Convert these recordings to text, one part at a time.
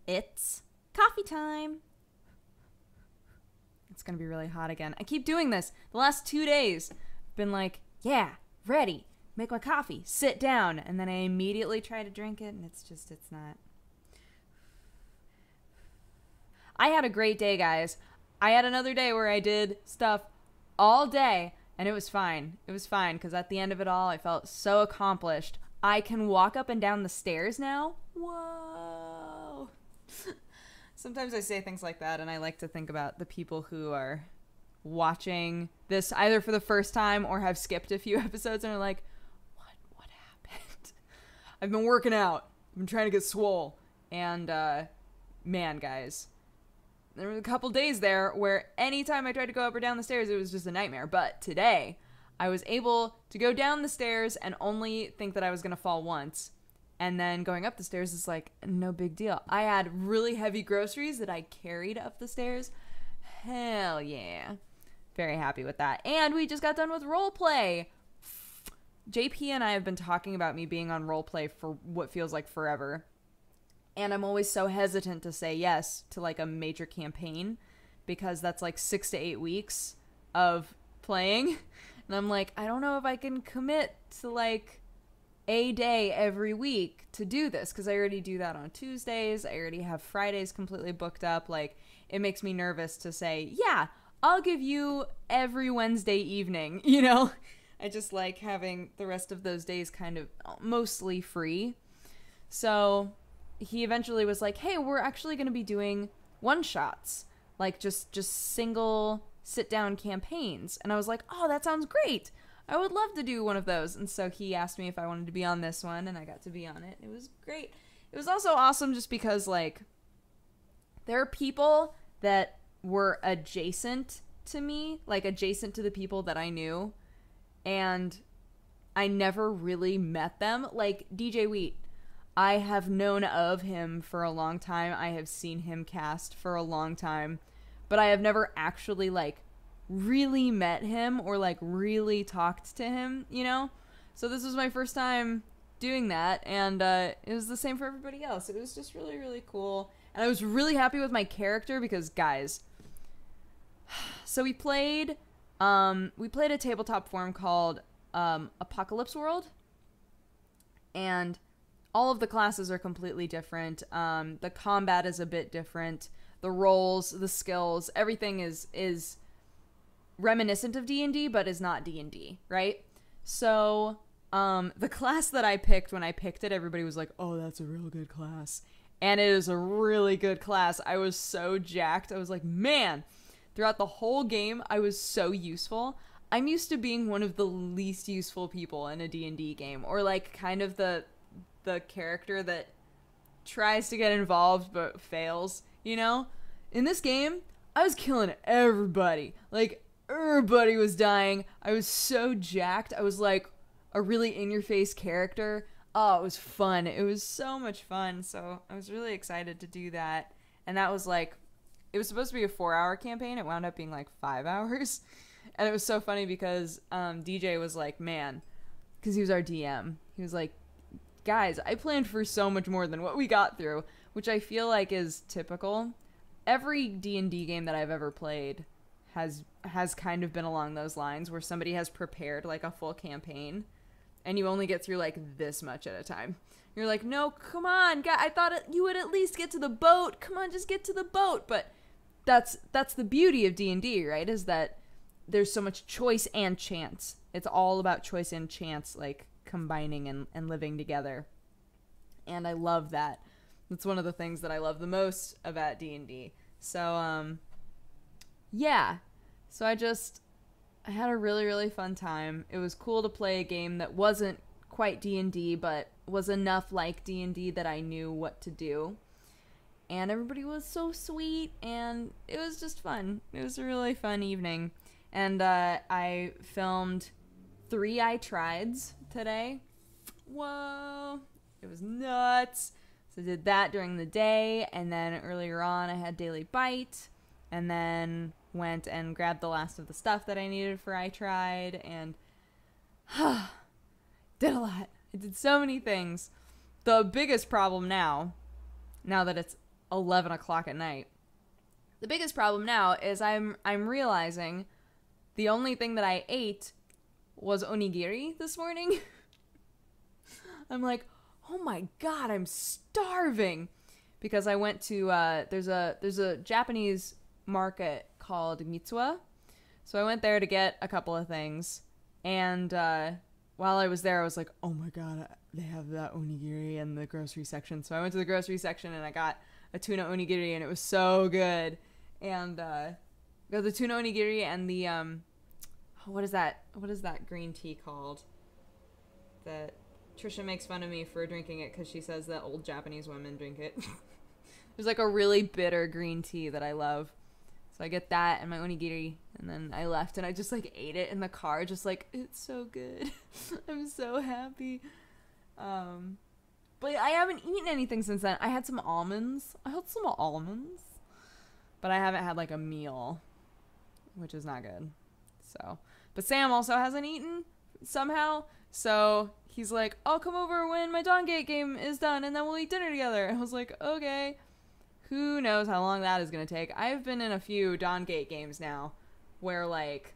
It's coffee time. It's gonna be really hot again. I keep doing this. The last 2 days, I've been like, yeah, ready, make my coffee, sit down, and then I immediately try to drink it, and it's not. I had a great day, guys. I had another day where I did stuff all day, and it was fine. It was fine, because at the end of it all, I felt so accomplished. I can walk up and down the stairs now. Whoa. Sometimes I say things like that, and I like to think about the people who are watching this either for the first time or have skipped a few episodes and are like, what happened? I've been working out. I've been trying to get swole. And, man, guys, there were a couple days there where anytime I tried to go up or down the stairs, it was just a nightmare. But today, I was able to go down the stairs and only think that I was going to fall once. And then going up the stairs is like, no big deal. I had really heavy groceries that I carried up the stairs. Hell yeah. Very happy with that. And we just got done with roleplay. JP and I have been talking about me being on roleplay for what feels like forever. And I'm always so hesitant to say yes to like a major campaign because that's like 6 to 8 weeks of playing. And I'm like, I don't know if I can commit to like a day every week to do this because I already do that on Tuesdays. I already have Fridays completely booked up. Like, it makes me nervous to say, yeah, I'll give you every Wednesday evening, you know? I just like having the rest of those days kind of mostly free. So he eventually was like, hey, we're actually going to be doing one-shots, like just single sit-down campaigns. And I was like, oh, that sounds great. I would love to do one of those. And so he asked me if I wanted to be on this one, and I got to be on it. It was great. It was also awesome just because, like, there are people that were adjacent to me, like adjacent to the people that I knew, and I never really met them. Like DJ Wheat, I have known of him for a long time. I have seen him cast for a long time, but I have never actually, like, really met him or like really talked to him, you know? So this was my first time doing that, and it was the same for everybody else. It was just really, really cool. And I was really happy with my character because, guys, so we played a tabletop form called Apocalypse World, and all of the classes are completely different. The combat is a bit different. The roles, the skills, everything is reminiscent of D&D, but is not D&D, right? So, the class that I picked, when I picked it, everybody was like, oh, that's a real good class. And it is a really good class. I was so jacked. I was like, man, throughout the whole game, I was so useful. I'm used to being one of the least useful people in a D&D game, or like kind of the character that tries to get involved but fails, you know? In this game, I was killing everybody. Like, everybody was dying. I was so jacked. I was like a really in-your-face character. Oh, it was fun. It was so much fun. So I was really excited to do that. And that was like, it was supposed to be a 4-hour campaign. It wound up being like 5 hours. And it was so funny because DJ was like, man, because he was our DM. He was like, guys, I planned for so much more than what we got through, which I feel like is typical. Every D&D game that I've ever played has kind of been along those lines where somebody has prepared like a full campaign and you only get through like this much at a time. You're like, no, come on, guy, I thought you would at least get to the boat. Come on, just get to the boat. But that's the beauty of D&D, right? Is that there's so much choice and chance. It's all about choice and chance, like combining and living together. And I love that. That's one of the things that I love the most about D&D. So, yeah. So I had a really, really fun time. It was cool to play a game that wasn't quite D&D, but was enough like D&D that I knew what to do. And everybody was so sweet, and it was just fun. It was a really fun evening. And I filmed 3 I Trieds today. Whoa. It was nuts. So I did that during the day, and then earlier on I had Daily Bite, and then went and grabbed the last of the stuff that I needed for I Tried, and did a lot. I did so many things. The biggest problem now that it's 11 o'clock at night. The biggest problem now is I'm realizing the only thing that I ate was onigiri this morning. I'm like, oh my god, I'm starving. Because I went to, there's a Japanese market called Mitsuwa. So I went there to get a couple of things. And while I was there, I was like, oh my god, they have that onigiri in the grocery section. So I went to the grocery section and I got a tuna onigiri and it was so good. And got the tuna onigiri and the, what is that green tea called? That Trisha makes fun of me for drinking it because she says that old Japanese women drink it. There's like a really bitter green tea that I love. So I get that and my onigiri, and then I left and I just like ate it in the car, just like, it's so good. I'm so happy. But I haven't eaten anything since then. I had some almonds. But I haven't had like a meal, which is not good. So, but Sam also hasn't eaten somehow. So he's like, I'll come over when my Dawn Gate game is done and then we'll eat dinner together. And I was like, okay. Who knows how long that is going to take. I've been in a few Dawn Gate games now where, like,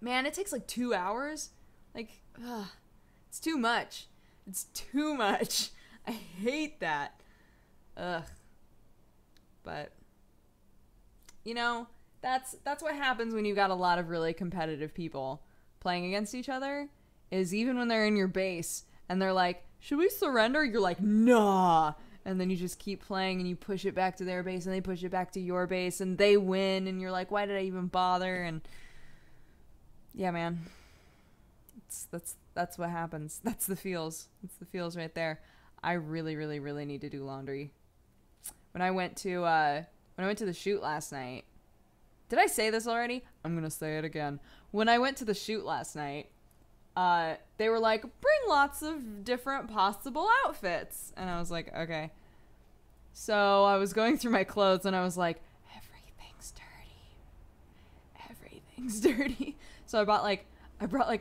man, it takes like 2 hours. Like, it's too much. It's too much. I hate that. Ugh. But, you know, that's what happens when you've got a lot of really competitive people playing against each other, is even when they're in your base and they're like, should we surrender? You're like, nah. And then you just keep playing and you push it back to their base and they push it back to your base and they win and you're like, why did I even bother? And yeah, man, that's what happens. That's the feels. It's the feels right there. I really, really, really need to do laundry. When I went to the shoot last night, did I say this already? I'm going to say it again. When I went to the shoot last night, they were like, bring lots of different possible outfits. And I was like, okay. So I was going through my clothes and I was like, everything's dirty. Everything's dirty. So I brought like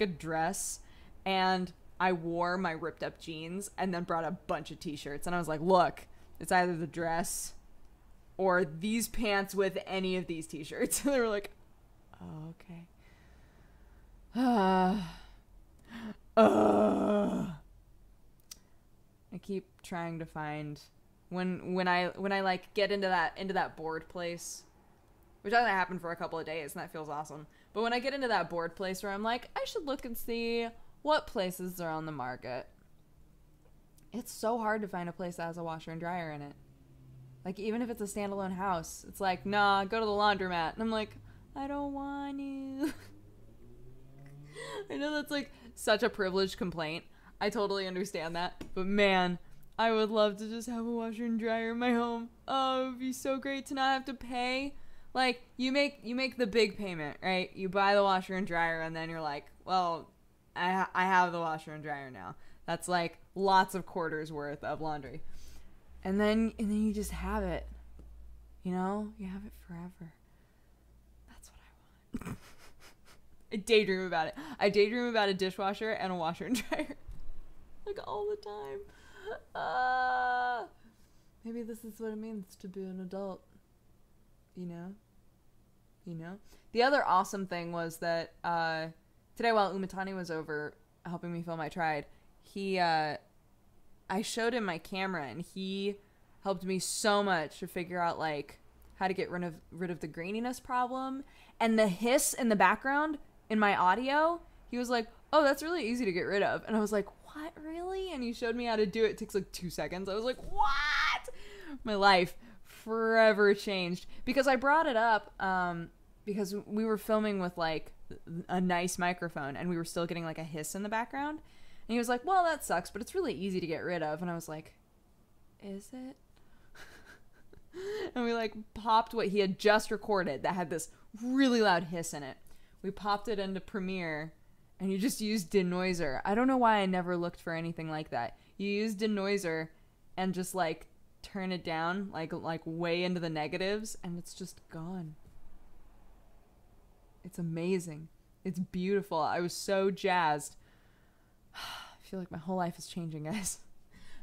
a dress and I wore my ripped up jeans and then brought a bunch of t-shirts. And I was like, look, it's either the dress or these pants with any of these t-shirts. And they were like, oh, okay. I keep trying to find when I like get into that board place, which doesn't happen for a couple of days, and that feels awesome. But when I get into that board place where I'm like, I should look and see what places are on the market, it's so hard to find a place that has a washer and dryer in it. Like, even if it's a standalone house, it's like, nah, go to the laundromat. And I'm like, I don't want to. I know that's like such a privileged complaint. I totally understand that. But man, I would love to just have a washer and dryer in my home. Oh, it would be so great to not have to pay. Like, you make the big payment, right? You buy the washer and dryer and then you're like, well, I have the washer and dryer now. That's like lots of quarters worth of laundry. And then you just have it. You know? You have it forever. That's what I want. I daydream about it. I daydream about a dishwasher and a washer and dryer. Like, all the time. Maybe this is what it means to be an adult. You know? The other awesome thing was that today while Umatani was over helping me film my Tried, I showed him my camera and he helped me so much to figure out like how to get rid of the graininess problem and the hiss in the background in my audio. He was like, oh, that's really easy to get rid of. And I was like, what, really? And he showed me how to do it. It takes like 2 seconds. I was like, what? My life forever changed because I brought it up because we were filming with like a nice microphone and we were still getting like a hiss in the background. And he was like, well, that sucks, but it's really easy to get rid of. And I was like, is it? And we like popped what he had just recorded that had this really loud hiss in it. We popped it into Premiere and you just used denoiser. I don't know why I never looked for anything like that. You use denoiser and just like turn it down like way into the negatives and it's just gone. It's amazing. It's beautiful. I was so jazzed. I feel like my whole life is changing, guys.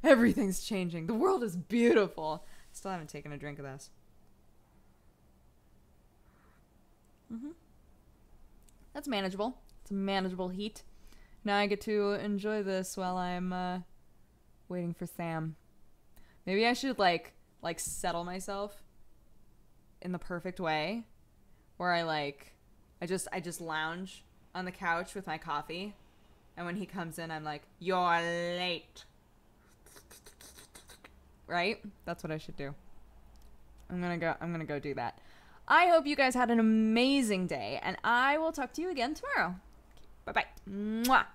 Everything's changing. The world is beautiful. Still haven't taken a drink of this. That's manageable. It's a manageable heat. Now I get to enjoy this while I'm waiting for Sam. Maybe I should like settle myself in the perfect way, where I just lounge on the couch with my coffee, and when he comes in, I'm like, "You're late." Right? That's what I should do. I'm gonna go do that. I hope you guys had an amazing day, and I will talk to you again tomorrow. Bye-bye. Mwah.